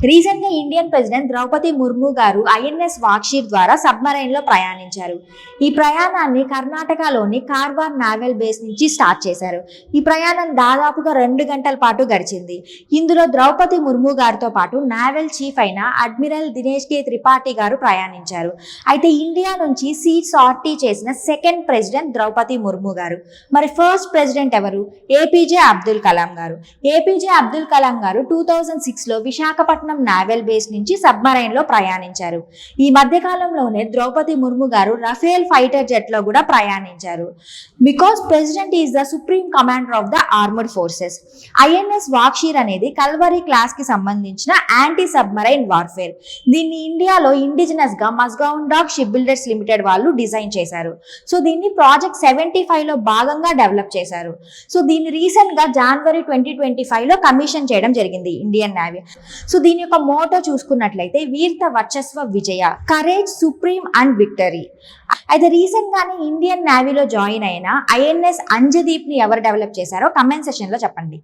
Recent గా Indian president Draupadi Murmu గారు INS Vagsheer ద్వారా సబ్మరైన్ లో ప్రయాణించారు. ఈ ప్రయాణాన్ని కర్ణాటకలోని కార్వార్ నావల్ బేస్ నుంచి స్టార్ట్ చేశారు. ఈ ప్రయాణం దాదాపుగా 2 గంటల పాటు గడిచింది. ఇందులో ద్రౌపది ముర్ము గారితో పాటు నావల్ చీఫ్ అయిన అడ్మిరల్ దినేష్ కే త్రిపాఠి గారు ప్రయాణించారు. అయితే ఇండియా నుంచి సీట్ సార్టీ చేసిన సెకండ్ ప్రెసిడెంట్ ద్రౌపది ముర్ము గారు. మరి ఫస్ట్ ప్రెసిడెంట్ ఎవరు? ఏపీజే అబ్దుల్ కలాం గారు. ఏపీజే అబ్దుల్ కలాం గారు 2006 లో విశాఖపట్నం నావల్ బేస్ నుంచి సబ్మరైన్ లో ప్రయాణించారు. ఈ మధ్య కాలంలోనే ద్రౌపది ముర్ము గారు రఫేల్ ఫైటర్ జెట్ లో కూడా ప్రయాణించారు. Because president is the supreme commander of the armoured forces. INS Vagsheer అనేది కల్వరీ క్లాస్ కి సంబంధించిన యాంటీ సబ్మరైన్ వార్ఫేర్. దీన్ని ఇండియాలో ఇండిజినస్ గా మస్గౌన్ డాక్ షిప్ బిల్డర్స్ లిమిటెడ్ వాళ్ళు డిజైన్ చేశారు. సో దీన్ని ప్రాజెక్ట్ 75 లో భాగంగా డెవలప్ చేశారు. సో దీన్ని రీసెంట్ గా జనవరి 2025 లో కమిషన్ చేయడం జరిగింది ఇండియన్ నేవీ. సో దీని యొక్క మోటో చూసుకున్నట్లయితే వీర్త వర్చస్వ విజయ, కరేజ్ సుప్రీం అండ్ విక్టరీ. అయితే రీసెంట్ గానే ఇండియన్ నేవీలో జాయిన్ అయిన ఐఎన్ఎస్ అంజదీప్ ని ఎవరు డెవలప్ చేశారో కమెంట్ సెషన్ లో చెప్పండి.